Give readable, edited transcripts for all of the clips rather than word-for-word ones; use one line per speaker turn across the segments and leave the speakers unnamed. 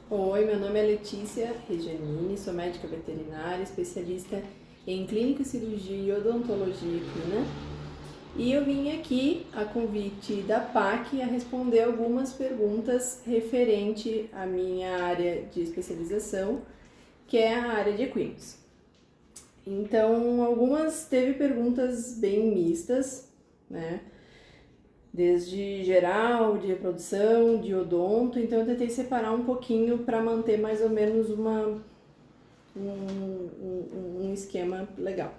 Oi, meu nome é Letícia Regianini, sou médica veterinária, especialista em clínica, cirurgia e odontologia equina. E eu vim aqui a convite da PAC a responder algumas perguntas referente à minha área de especialização, que é a área de equinos. Então, algumas teve perguntas bem mistas, né? Desde geral, de reprodução, de odonto, então eu tentei separar um pouquinho para manter mais ou menos um esquema legal.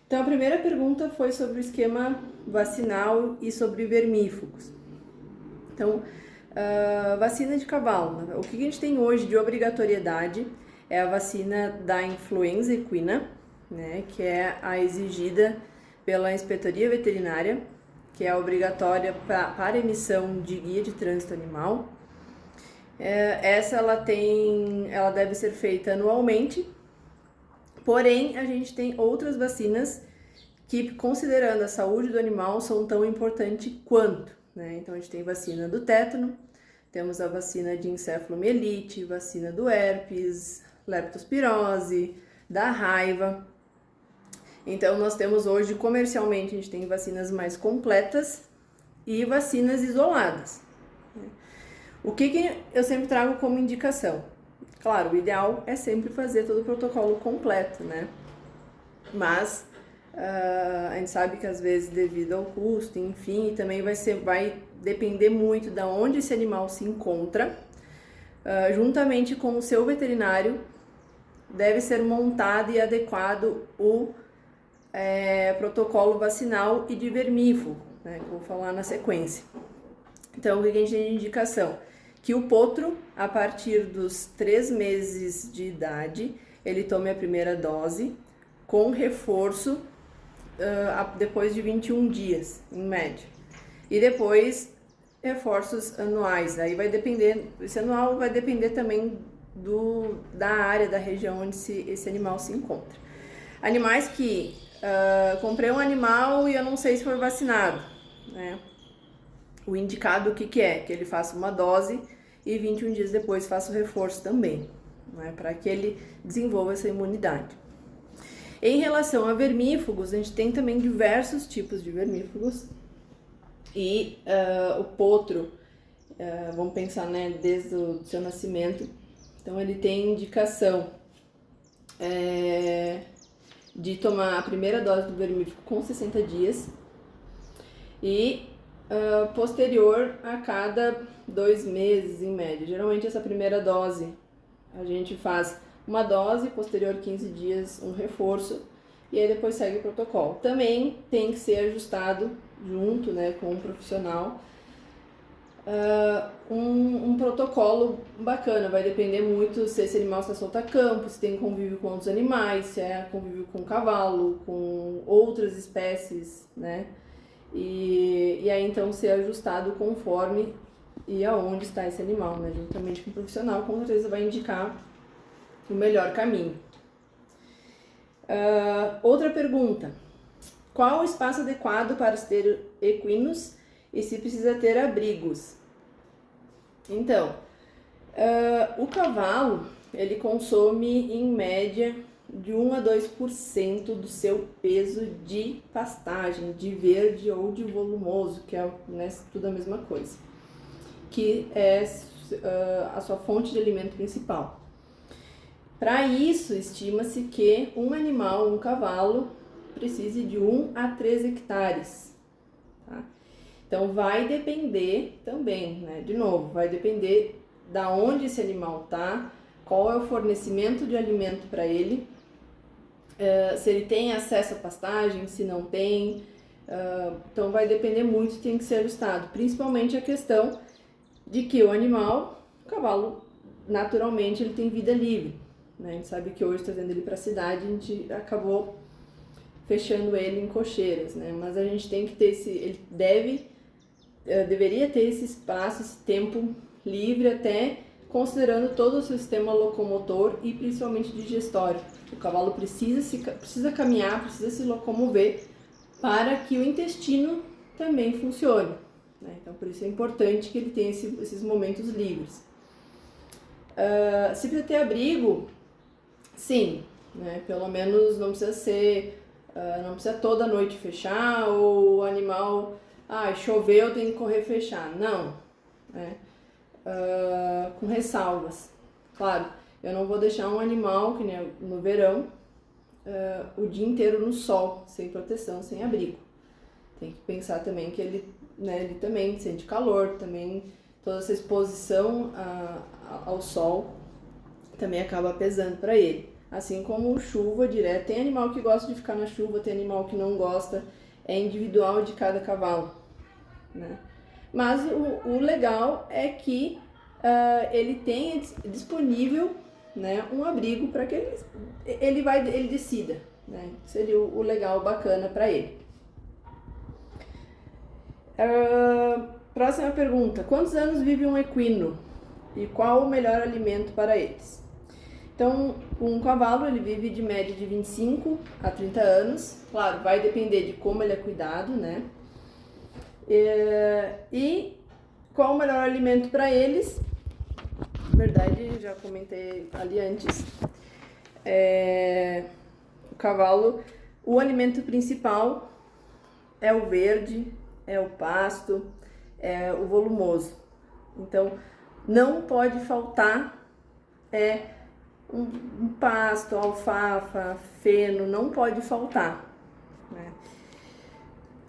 Então a primeira pergunta foi sobre o esquema vacinal e sobre vermífugos. Então, vacina de cavalo, o que a gente tem hoje de obrigatoriedade é a vacina da influenza equina, né, que é a exigida pela inspetoria veterinária, que é obrigatória para emissão de guia de trânsito animal. Essa ela deve ser feita anualmente, porém a gente tem outras vacinas que, considerando a saúde do animal, são tão importantes quanto, né? Então a gente tem vacina do tétano, temos a vacina de encefalomielite, vacina do herpes, leptospirose, da raiva. Então, nós temos hoje, comercialmente, a gente tem vacinas mais completas e vacinas isoladas. O que eu sempre trago como indicação? Claro, o ideal é sempre fazer todo o protocolo completo, né? Mas a gente sabe que às vezes, devido ao custo, enfim, também vai depender muito de onde esse animal se encontra. Juntamente com o seu veterinário, deve ser montado e adequado o protocolo vacinal e de vermífugo, né, que eu vou falar na sequência. Então, o que a gente tem de indicação? Que o potro, a partir dos 3 meses de idade, ele tome a primeira dose com reforço depois de 21 dias, em média. E depois, reforços anuais. Aí vai depender, esse anual vai depender também da área, da região onde esse animal se encontra. Animais que comprei um animal e eu não sei se foi vacinado, né? O indicado o que é? Que ele faça uma dose e 21 dias depois faça o reforço também, né? Para que ele desenvolva essa imunidade. Em relação a vermífugos, a gente tem também diversos tipos de vermífugos e o potro, vamos pensar, né, desde o seu nascimento, então ele tem indicação de tomar a primeira dose do vermífugo com 60 dias e posterior a cada 2 meses em média. Geralmente essa primeira dose a gente faz uma dose, posterior 15 dias um reforço e aí depois segue o protocolo. Também tem que ser ajustado junto, né, com um profissional um protocolo bacana, vai depender muito se esse animal está solto a campo, se tem convívio com outros animais, se é convívio com cavalo, com outras espécies, né? E aí então ser ajustado conforme e aonde está esse animal, né? Juntamente com o profissional, com certeza vai indicar o melhor caminho. Outra pergunta: qual o espaço adequado para ter equinos e se precisa ter abrigos? Então, o cavalo, ele consome em média de 1 a 2% do seu peso de pastagem, de verde ou de volumoso, que é, né, tudo a mesma coisa, que é a sua fonte de alimento principal. Para isso, estima-se que um animal, um cavalo, precise de 1 a 3 hectares, tá? Então, vai depender também, né? De novo, vai depender da onde esse animal tá, qual é o fornecimento de alimento para ele, se ele tem acesso à pastagem, se não tem. Então, vai depender muito, tem que ser ajustado. Principalmente a questão de que o animal, o cavalo, naturalmente, ele tem vida livre, né? A gente sabe que hoje, trazendo ele para a cidade, a gente acabou fechando ele em cocheiras, né? Mas a gente tem que ter ele deveria ter esse espaço, esse tempo livre, até considerando todo o seu sistema locomotor e principalmente digestório. O cavalo precisa caminhar, precisa se locomover para que o intestino também funcione, né? Então, por isso é importante que ele tenha esses momentos livres. Se precisa ter abrigo, sim, né? Pelo menos não precisa ser, não precisa toda noite fechar, ou o animal, choveu, tem que correr fechar. Não, né? Com ressalvas. Claro, eu não vou deixar um animal, que nem no verão, o dia inteiro no sol, sem proteção, sem abrigo. Tem que pensar também que ele, né, ele também sente calor, também toda essa exposição ao sol também acaba pesando para ele. Assim como chuva direta, tem animal que gosta de ficar na chuva, tem animal que não gosta, é individual de cada cavalo, né? Mas o legal é que ele tenha disponível, né, um abrigo para que ele decida, né? Seria o legal, bacana para ele. Próxima pergunta: quantos anos vive um equino e qual o melhor alimento para eles? Então, um cavalo ele vive de média de 25 a 30 anos. Claro, vai depender de como ele é cuidado, né? E qual o melhor alimento para eles? Na verdade, já comentei ali antes. O cavalo, o alimento principal é o verde, é o pasto, é o volumoso. Então, não pode faltar um pasto, alfafa, feno, não pode faltar, né?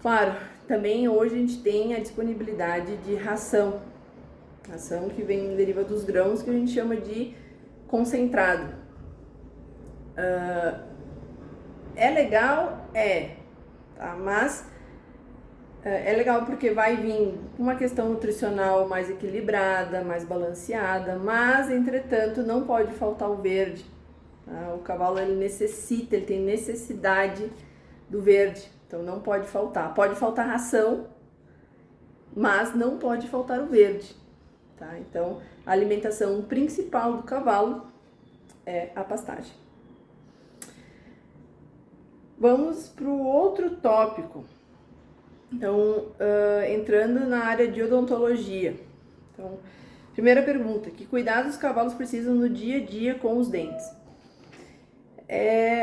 Claro, também hoje a gente tem a disponibilidade de ração que deriva dos grãos, que a gente chama de concentrado. É legal? Tá? Mas é legal porque vai vir uma questão nutricional mais equilibrada, mais balanceada, mas, entretanto, não pode faltar o verde. Tá? O cavalo ele tem necessidade do verde, então não pode faltar. Pode faltar ração, mas não pode faltar o verde. Tá? Então, a alimentação principal do cavalo é a pastagem. Vamos para o outro tópico. Então, entrando na área de odontologia. Então, primeira pergunta: que cuidados os cavalos precisam no dia a dia com os dentes?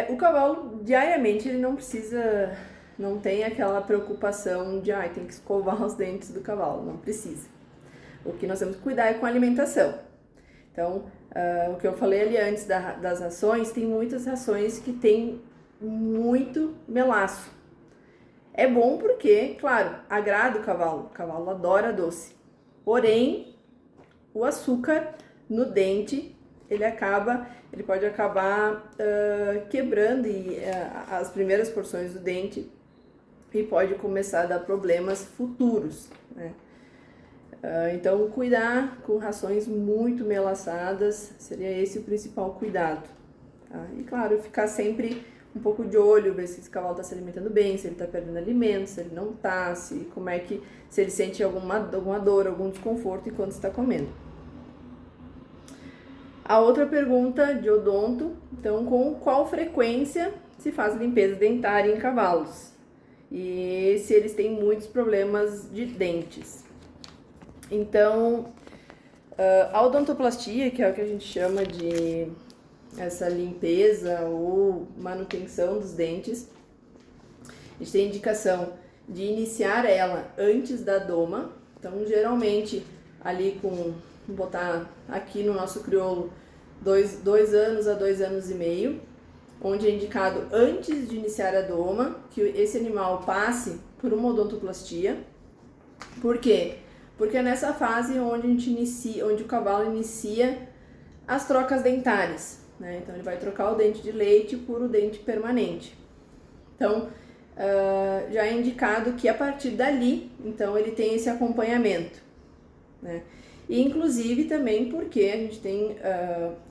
O cavalo, diariamente, ele não tem aquela preocupação de, tem que escovar os dentes do cavalo, não precisa. O que nós temos que cuidar é com a alimentação. Então, o que eu falei ali antes das rações, tem muitas rações que tem muito melaço. É bom porque, claro, agrada o cavalo adora doce. Porém, o açúcar no dente, ele pode acabar quebrando as primeiras porções do dente e pode começar a dar problemas futuros, né? Então, cuidar com rações muito melaçadas seria esse o principal cuidado, tá? E, claro, ficar sempre um pouco de olho, ver se esse cavalo está se alimentando bem, se ele está perdendo alimentos, se ele não está, se ele sente alguma dor, algum desconforto enquanto está comendo. A outra pergunta de odonto: então, com qual frequência se faz limpeza dentária em cavalos? E se eles têm muitos problemas de dentes? Então, a odontoplastia, que é o que a gente chama de essa limpeza ou manutenção dos dentes, a gente tem indicação de iniciar ela antes da doma. Então, geralmente, ali vou botar aqui no nosso crioulo, 2 anos a 2 anos e meio, onde é indicado antes de iniciar a doma que esse animal passe por uma odontoplastia. Por quê? Porque é nessa fase onde o cavalo inicia as trocas dentárias, né? Então, ele vai trocar o dente de leite por o dente permanente. Então, já é indicado que a partir dali, então, ele tem esse acompanhamento, né? E, inclusive, também porque a gente tem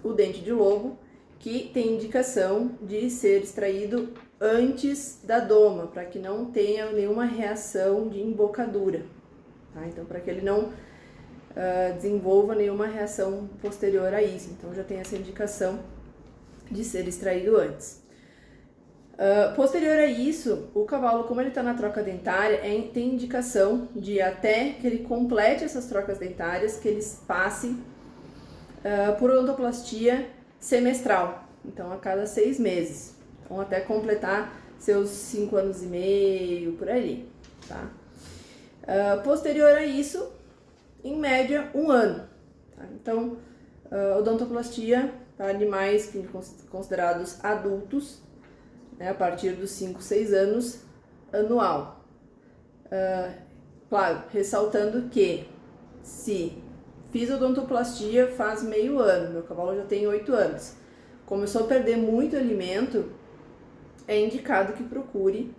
o dente de lobo, que tem indicação de ser extraído antes da doma, para que não tenha nenhuma reação de embocadura, tá? Então, para que ele não desenvolva nenhuma reação posterior a isso. Então, já tem essa indicação de ser extraído antes. Posterior a isso, o cavalo, como ele está na troca dentária, tem indicação de, até que ele complete essas trocas dentárias, que eles passem por odontoplastia semestral, então a cada 6 meses, então até completar seus 5 anos e meio, por aí, tá? Posterior a isso, em média, 1 ano. Tá? Então, odontoplastia para animais considerados adultos, né, a partir dos 5, 6 anos, anual. Claro, ressaltando que se fiz odontoplastia faz meio ano, meu cavalo já tem 8 anos, começou a perder muito alimento, é indicado que procure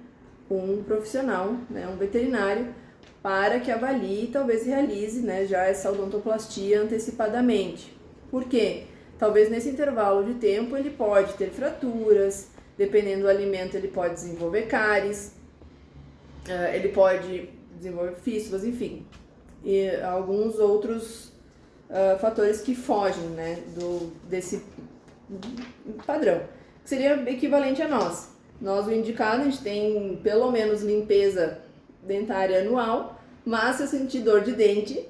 um profissional, né, um veterinário, para que avalie e talvez realize, né, já essa odontoplastia antecipadamente. Por quê? Talvez nesse intervalo de tempo ele pode ter fraturas, dependendo do alimento ele pode desenvolver cáries, ele pode desenvolver fístulas, enfim, e alguns outros fatores que fogem, né, desse padrão, que seria equivalente a nós. Nós, o indicado, a gente tem pelo menos limpeza dentária anual, mas se eu sentir dor de dente,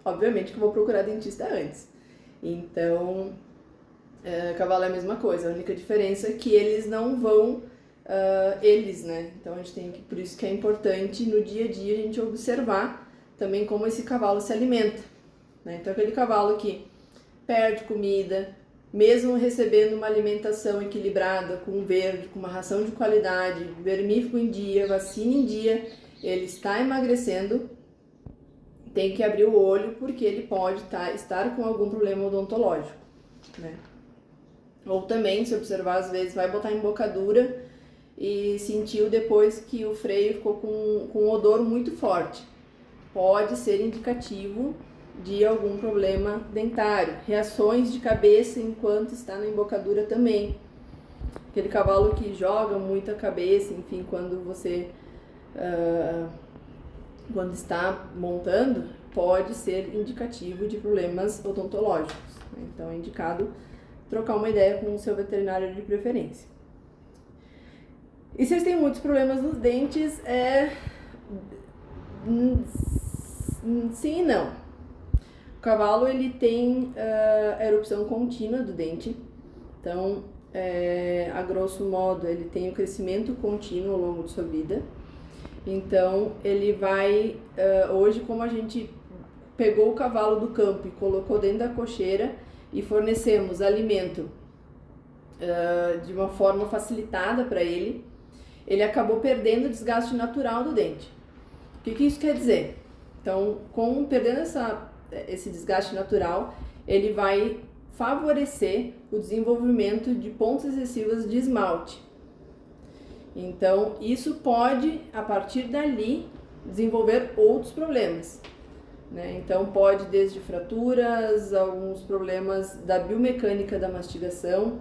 obviamente que eu vou procurar dentista antes. Então, cavalo é a mesma coisa, a única diferença é que eles não vão, né? Então a gente tem que, por isso que é importante no dia a dia a gente observar também como esse cavalo se alimenta, né? Então aquele cavalo que perde comida, mesmo recebendo uma alimentação equilibrada, com verde, com uma ração de qualidade, vermífugo em dia, vacina em dia, ele está emagrecendo, tem que abrir o olho porque ele pode estar com algum problema odontológico, né? Ou também, se observar, às vezes vai botar embocadura e sentiu depois que o freio ficou com um odor muito forte. Pode ser indicativo de algum problema dentário. Reações de cabeça enquanto está na embocadura também. Aquele cavalo que joga muito a cabeça, enfim, quando você quando está montando, pode ser indicativo de problemas odontológicos. Então é indicado trocar uma ideia com o seu veterinário de preferência. E se eles têm muitos problemas nos dentes, sim e não. O cavalo ele tem erupção contínua do dente, então a grosso modo ele tem o crescimento contínuo ao longo de sua vida. Então ele vai, hoje como a gente pegou o cavalo do campo e colocou dentro da cocheira e fornecemos alimento de uma forma facilitada para ele, ele acabou perdendo o desgaste natural do dente. O que isso quer dizer? Então, perdendo esse desgaste natural, ele vai favorecer o desenvolvimento de pontas excessivas de esmalte. Então, isso pode, a partir dali, desenvolver outros problemas, né? Então, pode desde fraturas, alguns problemas da biomecânica da mastigação.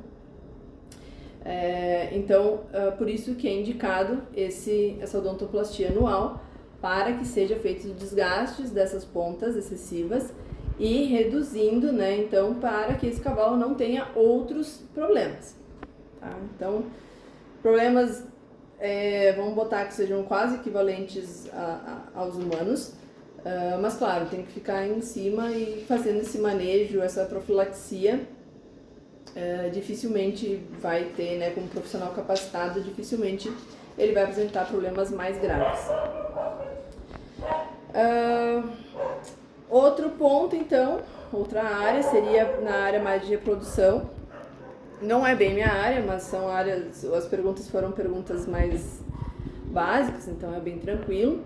Então, por isso que é indicado essa odontoplastia anual, para que seja feito os desgastes dessas pontas excessivas e reduzindo, né, então, para que esse cavalo não tenha outros problemas, tá? Então, problemas, vamos botar que sejam quase equivalentes aos humanos, mas claro, tem que ficar em cima e fazendo esse manejo, essa profilaxia, dificilmente vai ter, né, como profissional capacitado, dificilmente ele vai apresentar problemas mais graves. Outro ponto, então, outra área seria na área mais de reprodução. Não é bem minha área, mas são áreas, as perguntas foram perguntas mais básicas, então é bem tranquilo.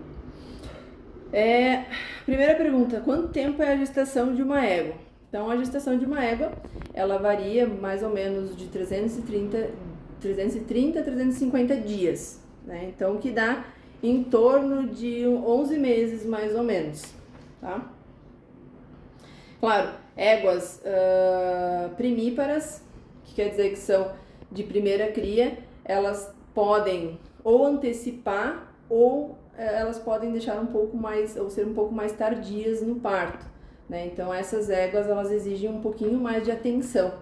Primeira pergunta, quanto tempo é a gestação de uma égua? Então, a gestação de uma égua, ela varia mais ou menos de 330 a 350 dias, né? Então, que dá em torno de 11 meses, mais ou menos, tá? Claro, éguas primíparas, que quer dizer que são de primeira cria, elas podem ou antecipar ou elas podem deixar um pouco mais, ou ser um pouco mais tardias no parto, né? Então essas éguas, elas exigem um pouquinho mais de atenção,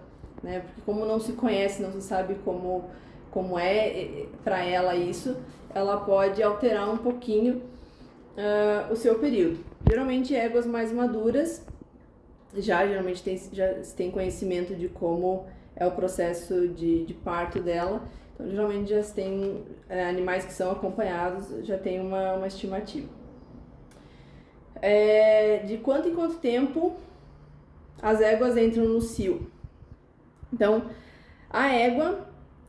né? Porque como não se conhece, não se sabe como é para ela isso, ela pode alterar um pouquinho o seu período. Geralmente éguas mais maduras, geralmente já se tem conhecimento de como é o processo de parto dela. Então, geralmente já se tem animais que são acompanhados, já tem uma estimativa. De quanto em quanto tempo as éguas entram no cio? Então, a égua,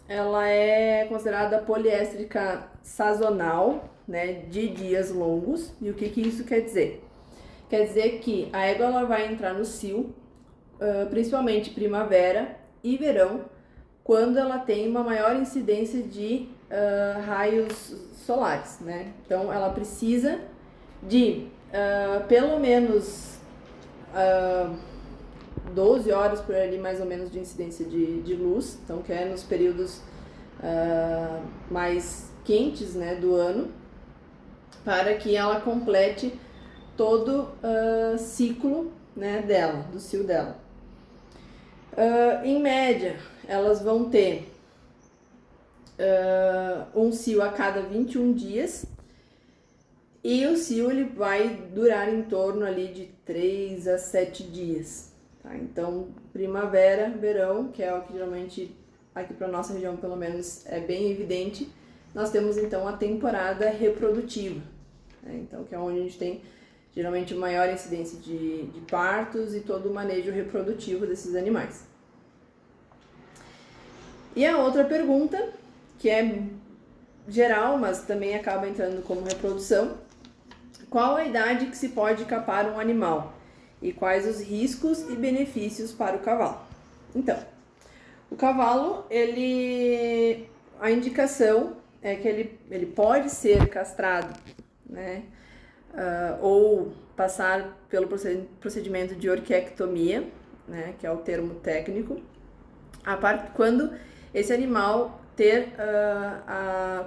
ela é considerada poliéstrica sazonal, né, de dias longos. E o que isso quer dizer? Quer dizer que a égua ela vai entrar no cio, principalmente primavera e verão, quando ela tem uma maior incidência de raios solares, né? Então, ela precisa de pelo menos 12 horas por ali, mais ou menos, de incidência de luz, então que é nos períodos mais quentes, né, do ano, para que ela complete todo ciclo, né, dela, do cio dela. Em média, elas vão ter um cio a cada 21 dias, e o cio ele vai durar em torno ali de 3 a 7 dias. Tá? Então, primavera, verão, que é o que geralmente aqui para nossa região pelo menos é bem evidente, nós temos então a temporada reprodutiva, né? Então, que é onde a gente tem geralmente maior incidência de partos e todo o manejo reprodutivo desses animais. E a outra pergunta, que é geral, mas também acaba entrando como reprodução: qual a idade que se pode capar um animal? E quais os riscos e benefícios para o cavalo? Então, o cavalo, a indicação é que ele pode ser castrado, né? Ou passar pelo procedimento de orquiectomia, né? Que é o termo técnico, quando esse animal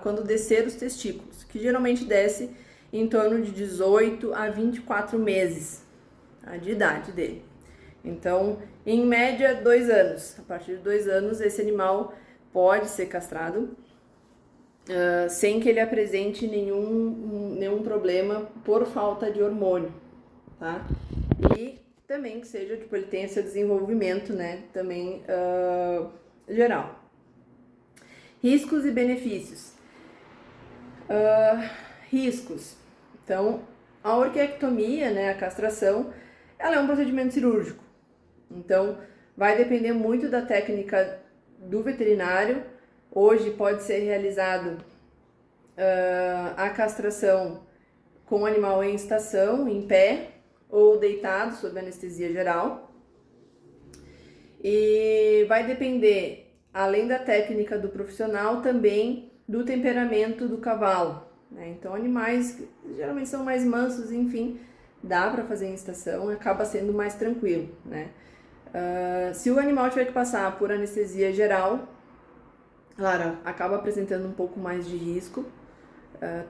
quando descer os testículos, que geralmente desce em torno de 18 a 24 meses de idade dele. Então, em média, 2 anos. A partir de 2 anos, esse animal pode ser castrado sem que ele apresente nenhum problema por falta de hormônio, tá? E também que seja, tipo, ele tenha seu desenvolvimento, né, também geral. Riscos e benefícios. Riscos. Então, a orquiectomia, né, a castração, ela é um procedimento cirúrgico. Então, vai depender muito da técnica do veterinário. Hoje pode ser realizado a castração com o animal em estação, em pé ou deitado, sob anestesia geral. E vai depender, além da técnica do profissional, também do temperamento do cavalo, né? Então, animais que geralmente são mais mansos, enfim, dá para fazer em estação, acaba sendo mais tranquilo, né? Se o animal tiver que passar por anestesia geral, claro, acaba apresentando um pouco mais de risco.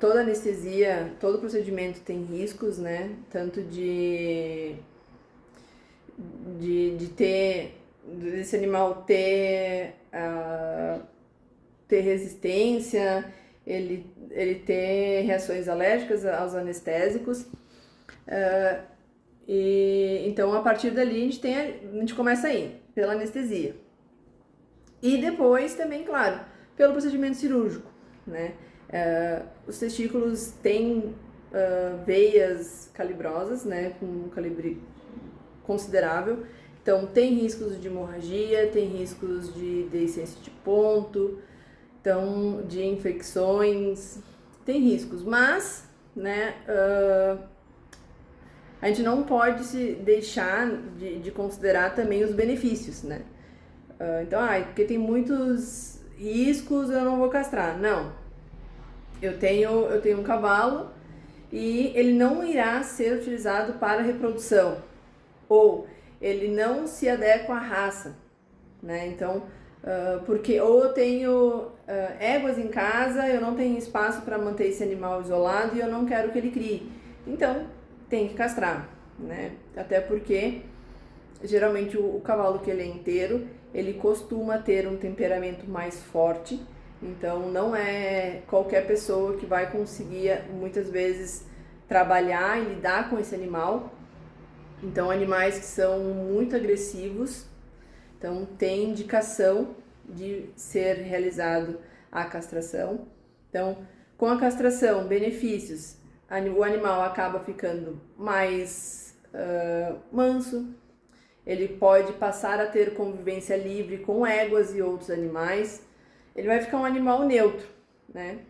Toda anestesia, todo procedimento tem riscos, né? Tanto de ter, desse animal ter resistência, ele ter reações alérgicas aos anestésicos. E então, a partir dali, a gente começa a ir pela anestesia. E depois também, claro, pelo procedimento cirúrgico, né? Os testículos têm veias calibrosas, né, com um calibre considerável. Então, tem riscos de hemorragia, tem riscos de deiscência de ponto, então, de infecções, tem riscos, mas, né, a gente não pode se deixar de considerar também os benefícios, né? Então, porque tem muitos riscos, eu não vou castrar. Não. Eu tenho um cavalo e ele não irá ser utilizado para reprodução, ou ele não se adequa à raça, né? Então, porque ou eu tenho éguas em casa, eu não tenho espaço para manter esse animal isolado e eu não quero que ele crie. Então, tem que castrar, né? Até porque geralmente o cavalo que ele é inteiro, ele costuma ter um temperamento mais forte. Então, não é qualquer pessoa que vai conseguir, muitas vezes, trabalhar e lidar com esse animal. Então, animais que são muito agressivos, então tem indicação de ser realizado a castração. Então, com a castração, benefícios, o animal acaba ficando mais manso, ele pode passar a ter convivência livre com éguas e outros animais, ele vai ficar um animal neutro, né?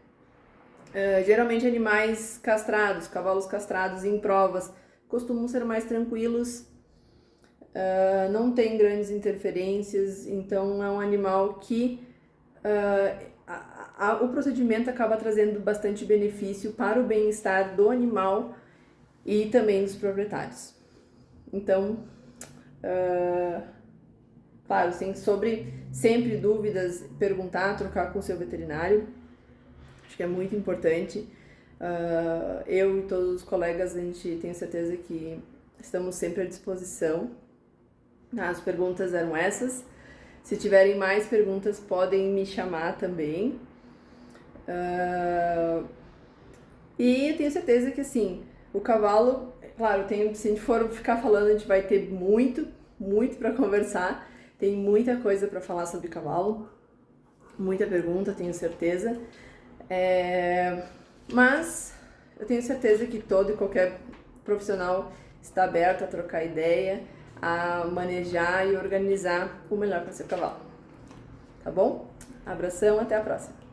Geralmente animais castrados, cavalos castrados em provas, costumam ser mais tranquilos, não tem grandes interferências, então é um animal que o procedimento acaba trazendo bastante benefício para o bem-estar do animal e também dos proprietários. Então, claro, sobre sempre dúvidas, perguntar, trocar com o seu veterinário, acho que é muito importante. Eu e todos os colegas, a gente tem certeza que estamos sempre à disposição. As perguntas eram essas. Se tiverem mais perguntas, podem me chamar também. E eu tenho certeza que, assim, o cavalo, claro, se a gente for ficar falando, a gente vai ter muito para conversar. Tem muita coisa para falar sobre cavalo, muita pergunta, tenho certeza. Mas eu tenho certeza que todo e qualquer profissional está aberto a trocar ideia, a manejar e organizar o melhor para seu cavalo. Tá bom? Abração, até a próxima!